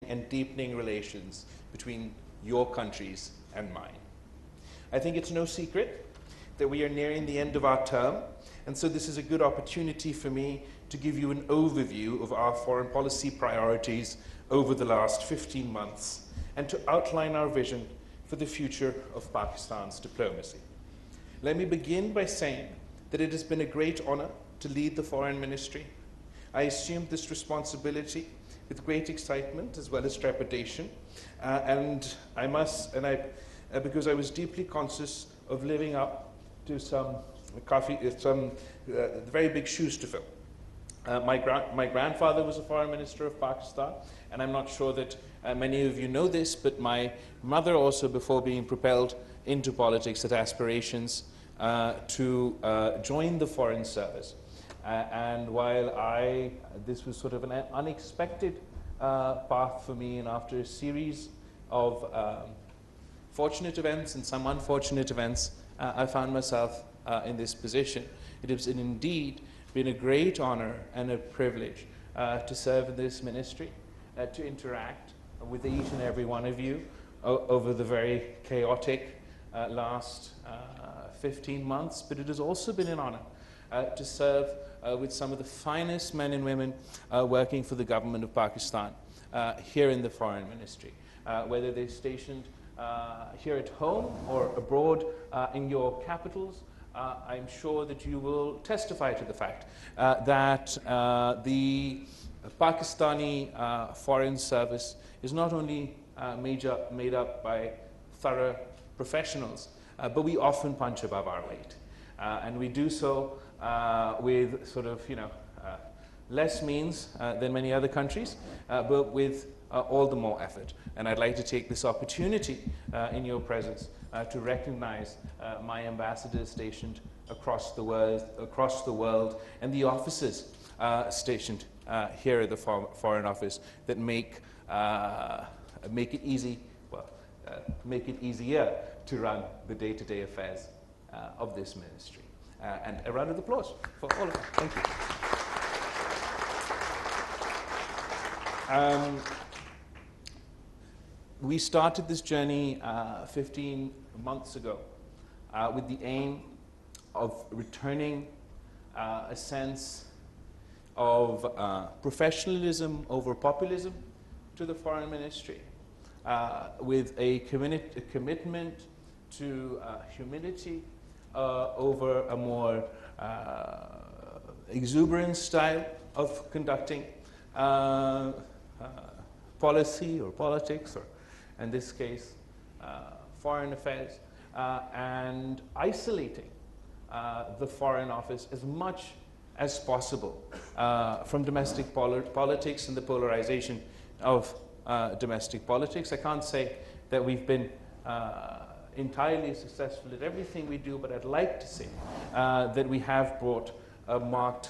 and deepening relations between your countries and mine. I think it's no secret that we are nearing the end of our term, and so this is a good opportunity for me to give you an overview of our foreign policy priorities over the last 15 months and to outline our vision for the future of Pakistan's diplomacy. Let me begin by saying that it has been a great honor to lead the Foreign Ministry. I assumed this responsibility with great excitement as well as trepidation, because I was deeply conscious of living up to some very big shoes to fill. My grandfather was a foreign minister of Pakistan, and I'm not sure that many of you know this, but my mother also, before being propelled into politics, had aspirations to join the Foreign Service. And while this was sort of an unexpected path for me, and after a series of fortunate events and some unfortunate events, I found myself in this position. It has indeed been a great honor and a privilege to serve in this ministry, to interact with each and every one of you over the very chaotic last 15 months, but it has also been an honor to serve with some of the finest men and women working for the government of Pakistan here in the Foreign Ministry, whether they're stationed here at home or abroad in your capitals. I'm sure that you will testify to the fact that the Pakistani Foreign Service is not only made up by thorough professionals, but we often punch above our weight. And we do so with sort of, less means than many other countries, but with all the more effort. And I'd like to take this opportunity in your presence to recognize my ambassadors stationed across the world, and the officers stationed here at the Foreign Office that make it easier to run the day-to-day affairs of this ministry. And a round of applause for all of them. Thank you. We started this journey 15 months ago with the aim of returning a sense of professionalism over populism to the Foreign Ministry, with a commitment to humility over a more exuberant style of conducting policy or politics, or in this case, foreign affairs, and isolating the Foreign Office as much as possible from domestic politics and the polarization of domestic politics. I can't say that we've been entirely successful at everything we do, but I'd like to say that we have brought a marked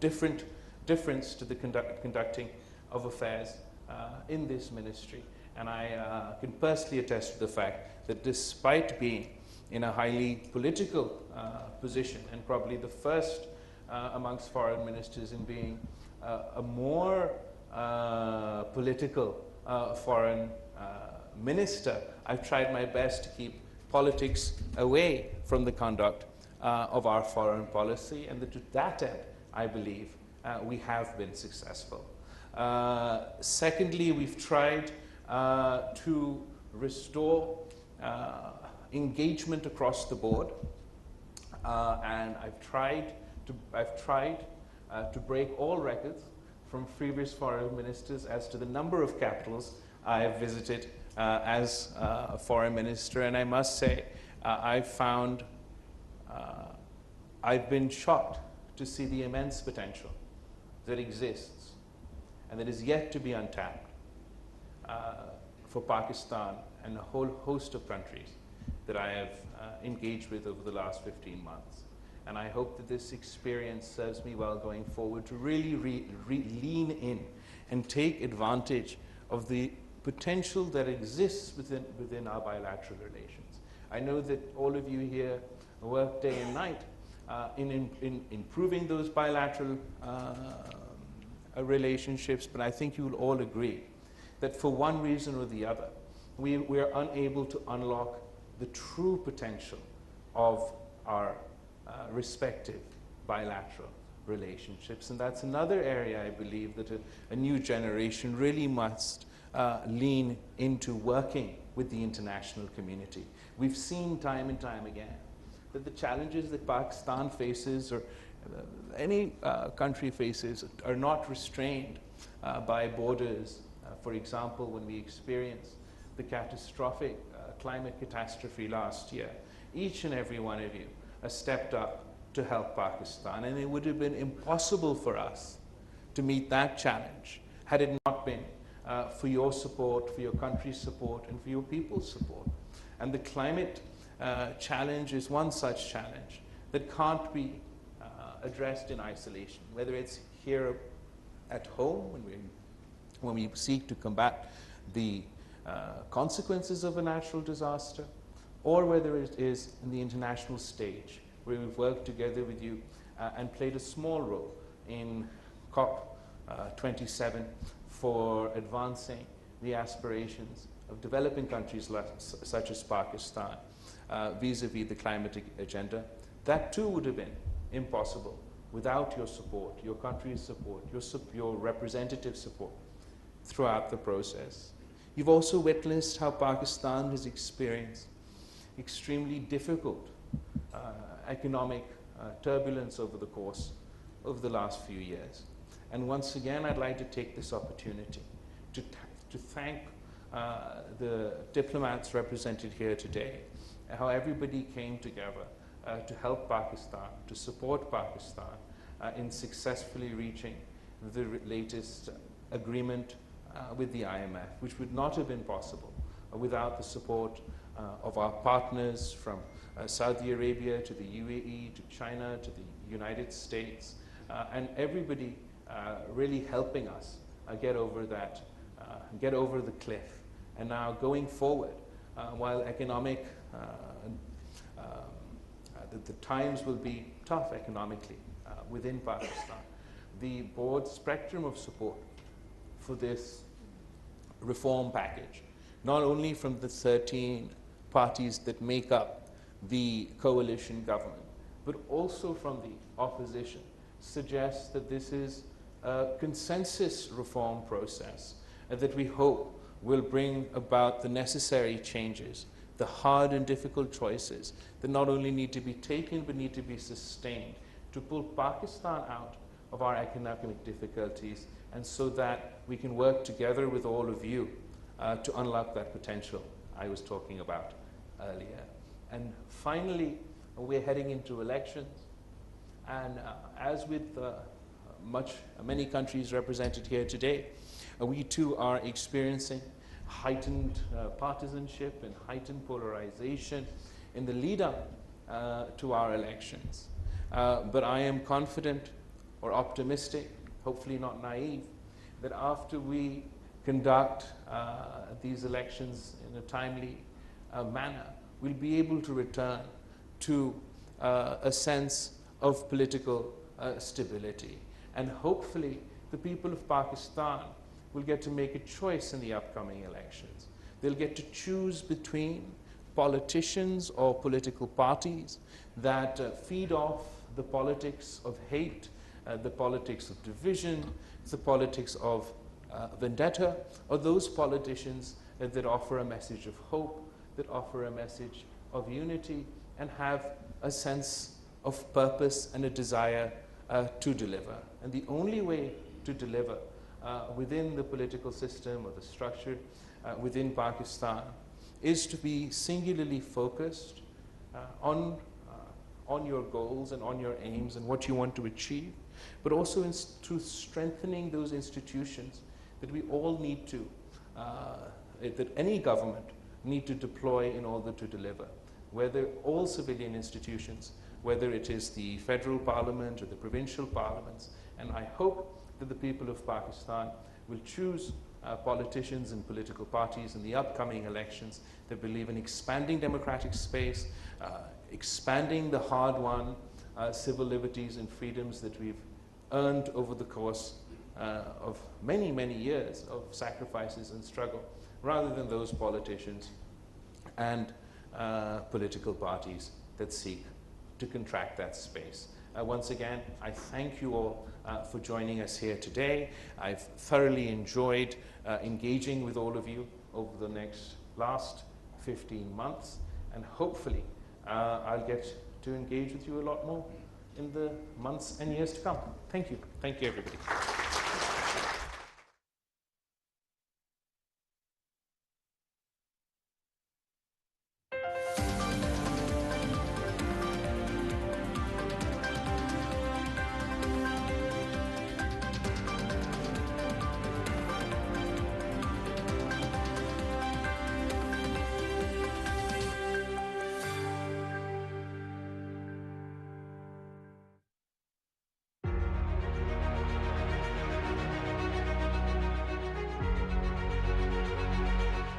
difference to the conducting of affairs in this ministry. And I can personally attest to the fact that despite being in a highly political position, and probably the first amongst foreign ministers in being a more political foreign minister, I've tried my best to keep politics away from the conduct of our foreign policy, and to that end, I believe, we have been successful. Secondly, we've tried to restore engagement across the board, and I've tried to break all records from previous foreign ministers as to the number of capitals I have visited as a foreign minister, and I must say I've been shocked to see the immense potential that exists and that is yet to be untapped for Pakistan and a whole host of countries that I have engaged with over the last 15 months. And I hope that this experience serves me well going forward to really lean in and take advantage of the potential that exists within our bilateral relations. I know that all of you here work day and night in improving those bilateral relationships, but I think you will all agree that for one reason or the other, we are unable to unlock the true potential of our respective bilateral relationships. And that's another area I believe that a new generation really must lean into working with the international community. We've seen time and time again that the challenges that Pakistan faces, or any country faces, are not restrained by borders. For example, when we experienced the catastrophic climate catastrophe last year, each and every one of you has stepped up to help Pakistan, and it would have been impossible for us to meet that challenge had it not been for your support, for your country's support, and for your people's support. And the climate challenge is one such challenge that can't be addressed in isolation, whether it's here at home when we seek to combat the consequences of a natural disaster, or whether it is in the international stage, where we've worked together with you and played a small role in COP27 for advancing the aspirations of developing countries such as Pakistan vis-a-vis the climate agenda. That too would have been impossible without your support, your country's support, your representative support throughout the process. You've also witnessed how Pakistan has experienced extremely difficult economic turbulence over the course of the last few years. And once again, I'd like to take this opportunity to thank the diplomats represented here today, how everybody came together to help Pakistan, to support Pakistan in successfully reaching the latest agreement with the IMF, which would not have been possible without the support of our partners from Saudi Arabia to the UAE to China to the United States, and everybody really helping us get over the cliff. And now going forward, while economic the times will be tough economically within Pakistan, the broad spectrum of support for this reform package, not only from the 13 parties that make up the coalition government, but also from the opposition, suggests that this is a consensus reform process that we hope will bring about the necessary changes, the hard and difficult choices that not only need to be taken but need to be sustained to pull Pakistan out of our economic difficulties, and so that we can work together with all of you to unlock that potential I was talking about earlier. And finally, we're heading into elections, and as with many countries represented here today, we too are experiencing heightened partisanship and heightened polarization in the lead up to our elections. But I am confident or optimistic, hopefully not naive, that after we conduct these elections in a timely manner, we'll be able to return to a sense of political stability. And hopefully the people of Pakistan will get to make a choice in the upcoming elections. They'll get to choose between politicians or political parties that feed off the politics of hate, the politics of division, the politics of vendetta, or those politicians that offer a message of hope, that offer a message of unity, and have a sense of purpose and a desire to deliver. And the only way to deliver within the political system or the structure within Pakistan is to be singularly focused on your goals and on your aims and what you want to achieve, but also to strengthening those institutions that we all need to, that any government need to deploy in order to deliver, whether all civilian institutions, whether it is the federal parliament or the provincial parliaments. And I hope that the people of Pakistan will choose politicians and political parties in the upcoming elections that believe in expanding democratic space, expanding the hard-won civil liberties and freedoms that we've earned over the course of many, many years of sacrifices and struggle, rather than those politicians and political parties that seek to contract that space. Once again, I thank you all for joining us here today. I've thoroughly enjoyed engaging with all of you over the last 15 months, and hopefully I'll get to engage with you a lot more in the months and years to come. Thank you. Thank you, everybody.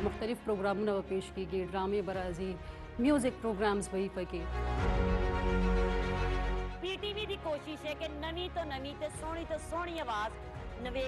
मुख्तलिफ programme न पेश की गई, ड्रामे बराजी, music programmes वही पके। PTV की कोशिश है कि नवी तो सोहनी आवाज़ नवे